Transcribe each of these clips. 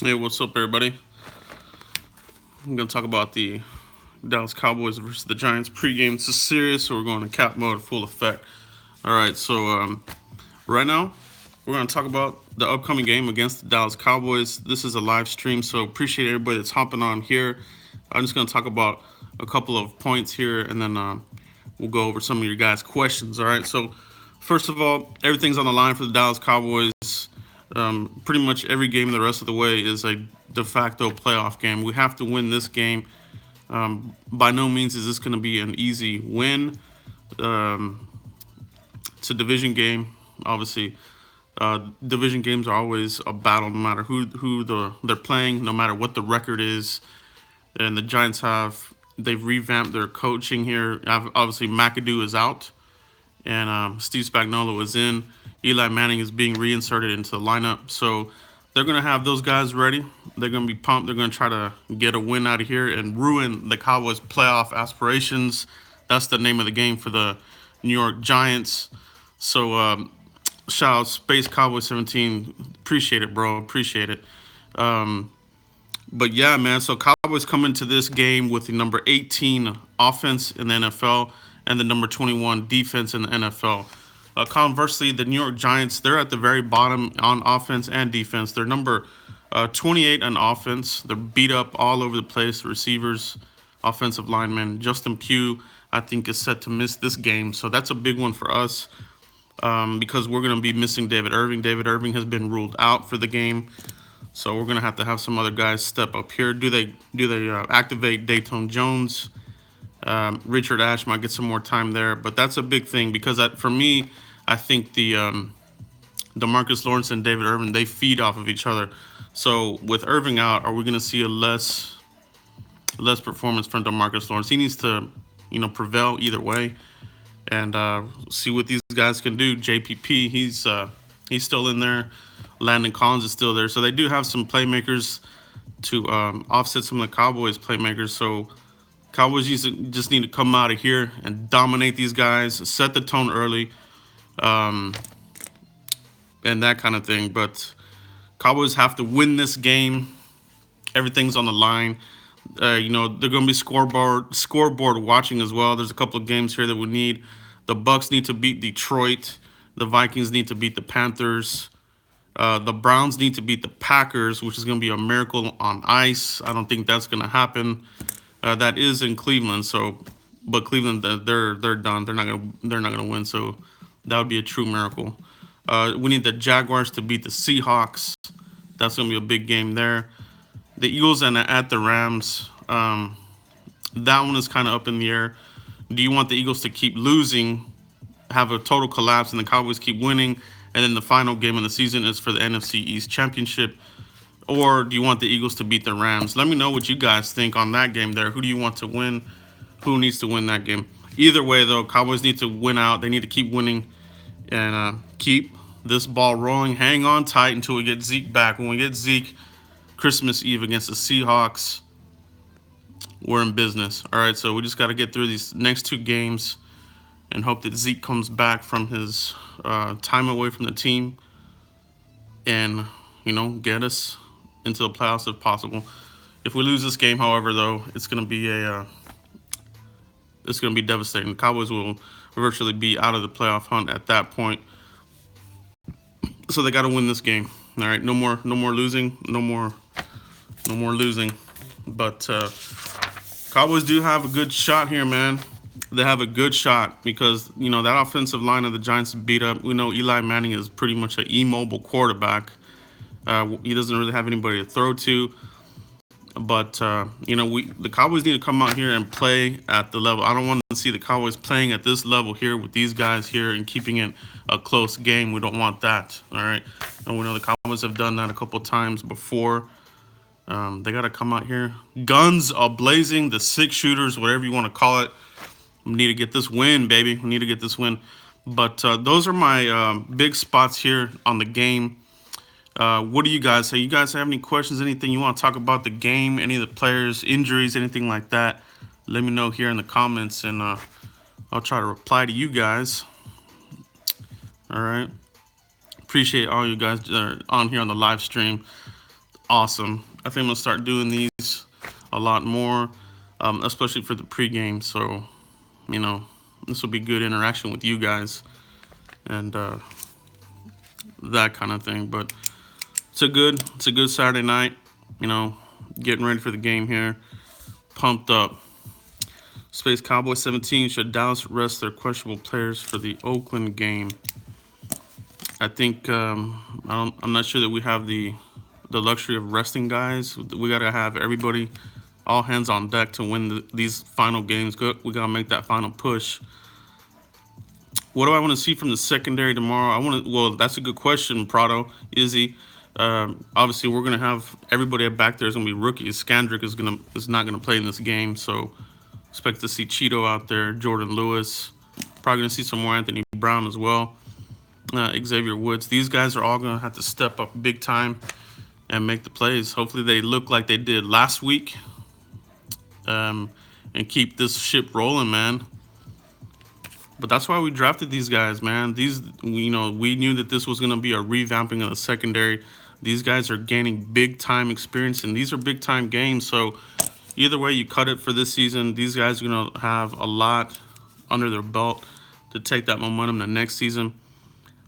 Hey, what's up, everybody? I'm going to talk about the Dallas Cowboys versus the Giants pregame. This is serious, so we're going to cap mode full effect. All right, so right now, we're going to talk about the upcoming game against the Dallas Cowboys. This is a live stream, so appreciate everybody that's hopping on here. I'm just going to talk about a couple of points here, and then we'll go over some of your guys' questions. All right, so first of all, everything's on the line for the Dallas Cowboys. Pretty much every game the rest of the way is a de facto playoff game. We have to win this game. By no means is this going to be an easy win. Um, it's a division game, obviously. Division games are always a battle, no matter they're playing, no matter what the record is. And the Giants they've revamped their coaching here. Obviously, McAdoo is out, and Steve Spagnuolo is in. Eli Manning is being reinserted into the lineup, so they're going to have those guys ready. They're going to be pumped. They're going to try to get a win out of here and ruin the Cowboys' playoff aspirations. That's the name of the game for the New York Giants. So shout out Space Cowboy 17. Appreciate it, bro. Appreciate it. Um, but yeah, man. So Cowboys come into this game with the number 18 offense in the NFL and the number 21 defense in the NFL. Conversely, the New York Giants, they're at the very bottom on offense and defense. They're number 28 on offense. They're beat up all over the place. Receivers, offensive linemen. Justin Pugh, I think, is set to miss this game. So that's a big one for us because we're going to be missing David Irving. David Irving has been ruled out for the game. So we're going to have some other guys step up here. Do they activate Dayton Jones? Richard Ash might get some more time there, but that's a big thing because for me, I think the Demarcus Lawrence and David Irving, they feed off of each other. So with Irving out, are we going to see a less performance from Demarcus Lawrence? He needs to prevail either way and see what these guys can do. JPP, he's still in there. Landon Collins is still there, so they do have some playmakers to offset some of the Cowboys playmakers. So Cowboys just need to come out of here and dominate these guys, set the tone early, um, and that kind of thing. But Cowboys have to win this game. Everything's on the line. They're going to be scoreboard watching as well. There's a couple of games here that we need. The Bucks need to beat Detroit. The Vikings need to beat the Panthers. The Browns need to beat the Packers, which is going to be a miracle on ice. I don't think that's going to happen. That is in Cleveland, but Cleveland they're done. They're not gonna win. So that would be a true miracle. We need the Jaguars to beat the Seahawks. That's gonna be a big game there. The Eagles and at the Rams. That one is kind of up in the air. Do you want the Eagles to keep losing, have a total collapse, and the Cowboys keep winning, and then the final game of the season is for the NFC East Championship? Or do you want the Eagles to beat the Rams? Let me know what you guys think on that game there. Who do you want to win? Who needs to win that game? Either way, though, Cowboys need to win out. They need to keep winning and keep this ball rolling. Hang on tight until we get Zeke back. When we get Zeke, Christmas Eve against the Seahawks, we're in business. All right, so we just got to get through these next two games and hope that Zeke comes back from his time away from the team and, get us into the playoffs if possible. If we lose this game, however, though, it's going to be devastating. The Cowboys will virtually be out of the playoff hunt at that point. So they got to win this game. All right, no more losing, no more losing. But Cowboys do have a good shot here, man. They have a good shot because that offensive line of the Giants beat up. We know Eli Manning is pretty much an immobile quarterback. He doesn't really have anybody to throw to. But the Cowboys need to come out here and play at the level. I don't want to see the Cowboys playing at this level here with these guys here and keeping it a close game. We don't want that. All right, and we know the Cowboys have done that a couple times before. They got to come out here, guns a blazing, the six shooters, whatever you want to call it. We need to get this win, baby. We need to get this win. But those are my big spots here on the game. What do you guys say? You guys have any questions, anything you want to talk about the game, any of the players, injuries, anything like that? Let me know here in the comments, and I'll try to reply to you guys. All right. Appreciate all you guys that are on here on the live stream. awesome. I think I'm gonna start doing these a lot more, especially for the pregame. So, you know, this will be good interaction with you guys and that kind of thing. But it's a good Saturday night. You know, getting ready for the game here. Pumped up. Space Cowboys 17. Should Dallas rest their questionable players for the Oakland game? I think I'm not sure that we have the luxury of resting guys. We gotta have everybody, all hands on deck to win these final games. We gotta make that final push. What do I want to see from the secondary tomorrow? I want to. Well, that's a good question, Prado, Izzy. Obviously, we're gonna have everybody back there is gonna be rookies. Scandrick is not gonna play in this game, so expect to see Cheeto out there, Jordan Lewis. Probably gonna see some more Anthony Brown as well. Xavier Woods. These guys are all gonna have to step up big time and make the plays. Hopefully, they look like they did last week, and keep this ship rolling, man. But that's why we drafted these guys, man. We knew that this was going to be a revamping of the secondary. These guys are gaining big time experience, and these are big time games. So either way you cut it for this season, these guys are going to have a lot under their belt to take that momentum the next season.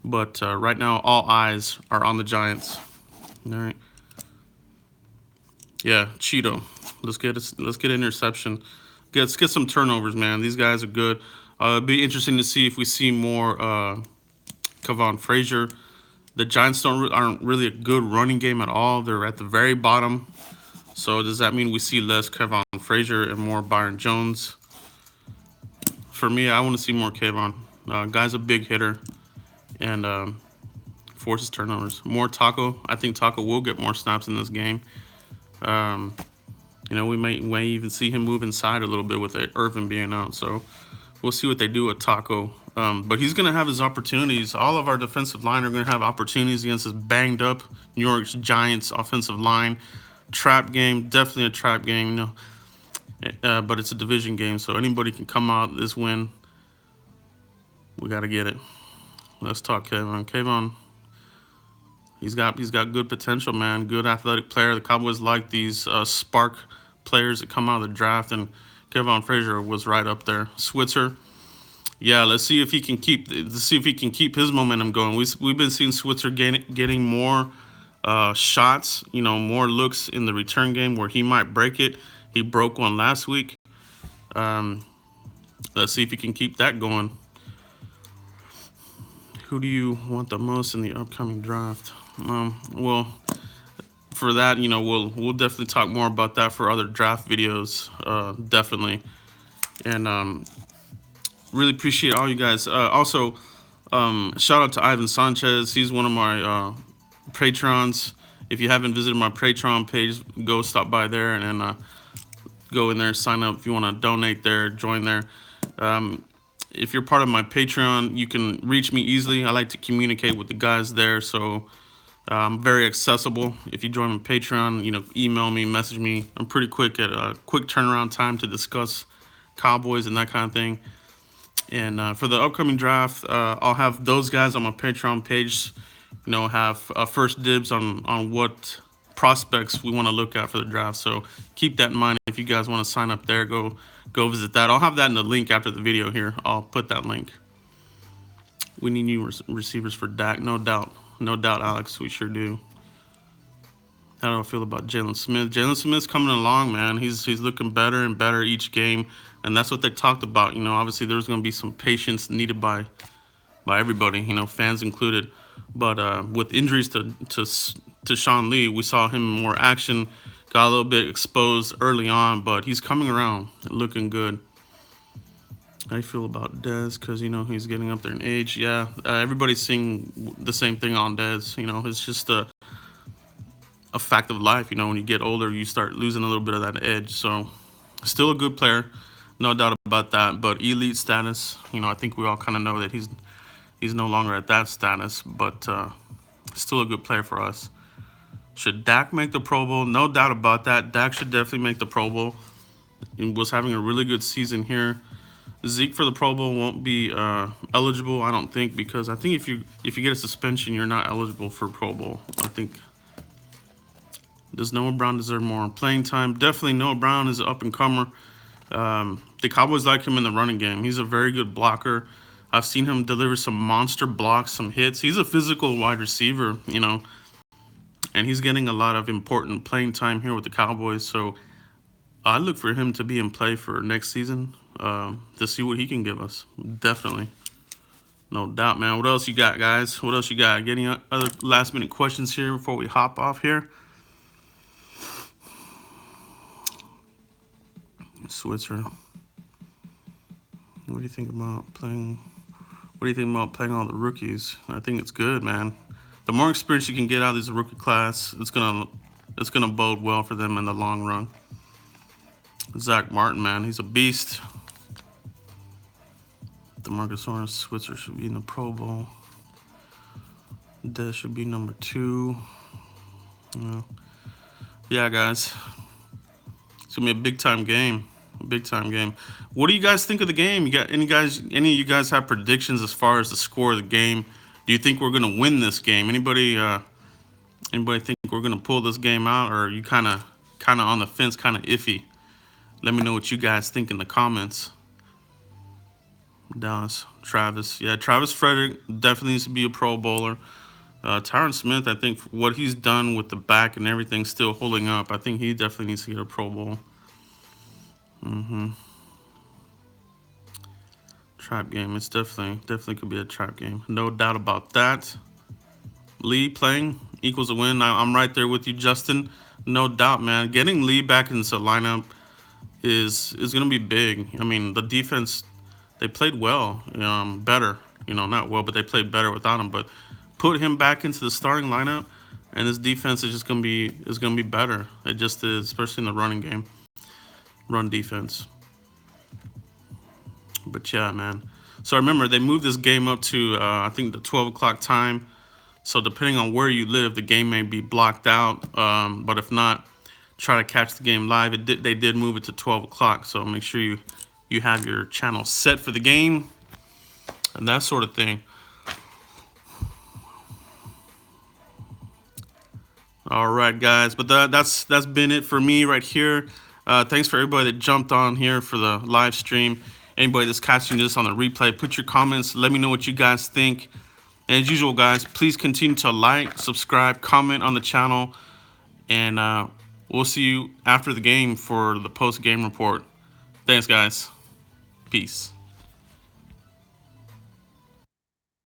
But right now, all eyes are on the Giants. All right. Yeah, Cheeto. Let's get interception. Let's get some turnovers, man. These guys are good. It'd be interesting to see if we see more Kevon Frazier. The Giants aren't really a good running game at all. They're at the very bottom. So does that mean we see less Kevon Frazier and more Byron Jones? For me, I want to see more Kevon. Guy's a big hitter and forces turnovers. More Taco. I think Taco will get more snaps in this game. We may even see him move inside a little bit with Irvin being out. So we'll see what they do with Taco. But he's going to have his opportunities. All of our defensive line are going to have opportunities against this banged up New York Giants offensive line. Trap game, definitely a trap game. But it's a division game, so anybody can come out this win. We got to get it. Let's talk Kevon. Kevon, he's got good potential, man. Good athletic player. The Cowboys like these spark players that come out of the draft, and Kevon Frazier was right up there. Switzer, yeah. Let's see if he can keep his momentum going. We've been seeing Switzer getting more shots, more looks in the return game where he might break it. He broke one last week. Let's see if he can keep that going. Who do you want the most in the upcoming draft? Well, for that, we'll definitely talk more about that for other draft videos, definitely. And really appreciate all you guys. Also, shout out to Ivan Sanchez. He's one of my patrons. If you haven't visited my Patreon page, go stop by there and then go in there, sign up if you want to donate there, join there. If you're part of my Patreon, you can reach me easily. I like to communicate with the guys there, so I'm very accessible. If you join my Patreon, email me, message me. I'm pretty quick at a quick turnaround time to discuss Cowboys and that kind of thing. And for the upcoming draft, I'll have those guys on my Patreon page, have first dibs on what prospects we want to look at for the draft. So keep that in mind. If you guys want to sign up there, go visit that. I'll have that in the link after the video here. I'll put that link. We need new receivers for Dak, no doubt, Alex. We sure do. How do I feel about Jalen Smith? Jalen Smith's coming along, man. He's looking better and better each game, and that's what they talked about. Obviously there's going to be some patience needed by everybody, fans included. But with injuries to Sean Lee, we saw him in more action. Got a little bit exposed early on, but he's coming around, looking good. How do you feel about Dez? Because, he's getting up there in age. Yeah, everybody's seeing the same thing on Dez. It's just a fact of life. When you get older, you start losing a little bit of that edge. So, still a good player, no doubt about that. But elite status, I think we all kind of know that he's no longer at that status. But still a good player for us. Should Dak make the Pro Bowl? No doubt about that. Dak should definitely make the Pro Bowl. He was having a really good season here. Zeke for the Pro Bowl won't be eligible, I don't think, because I think if you get a suspension, you're not eligible for Pro Bowl. I think Does Noah Brown deserve more playing time? Definitely Noah Brown is an up-and-comer. The Cowboys like him in the running game. He's a very good blocker. I've seen him deliver some monster blocks, some hits. He's a physical wide receiver, and he's getting a lot of important playing time here with the Cowboys. So I look for him to be in play for next season to see what he can give us. Definitely. No doubt, man. What else you got, guys? What else you got? Any other last-minute questions here before we hop off here? Switzer. What do you think about playing? What do you think about playing all the rookies? I think it's good, man. The more experience you can get out of this rookie class, it's gonna bode well for them in the long run. Zach Martin, man, he's a beast. DeMarcus Lawrence, Switzer should be in the Pro Bowl. Des should be number 2. Yeah, guys, it's gonna be a big time game. Big time game. What do you guys think of the game? You got any of you guys have predictions as far as the score of the game? Do you think we're gonna win this game? Anybody think we're gonna pull this game out, or are you kind of on the fence, kind of iffy? Let me know what you guys think in the comments. Dallas, Travis, yeah, Travis Frederick definitely needs to be a Pro Bowler. Tyron Smith, I think what he's done with the back and everything still holding up, I think he definitely needs to get a Pro Bowl. Trap game. It's definitely could be a trap game. No doubt about that. Lee playing equals a win. I'm right there with you, Justin. No doubt, man. Getting Lee back into the lineup is going to be big. I mean, the defense, they played well, better. Not well, but they played better without him. But put him back into the starting lineup, and this defense is just going to be better. It just is, especially in the running game, run defense. But yeah, man. So remember, they moved this game up to I think the 12 o'clock time. So depending on where you live, the game may be blocked out. But if not, try to catch the game live. They did move it to 12 o'clock. So make sure you have your channel set for the game and that sort of thing. All right, guys. But that's been it for me right here. Thanks for everybody that jumped on here for the live stream. Anybody that's catching this on the replay, put your comments. Let me know what you guys think. And as usual, guys, please continue to like, subscribe, comment on the channel. And we'll see you after the game for the post-game report. Thanks, guys. Peace.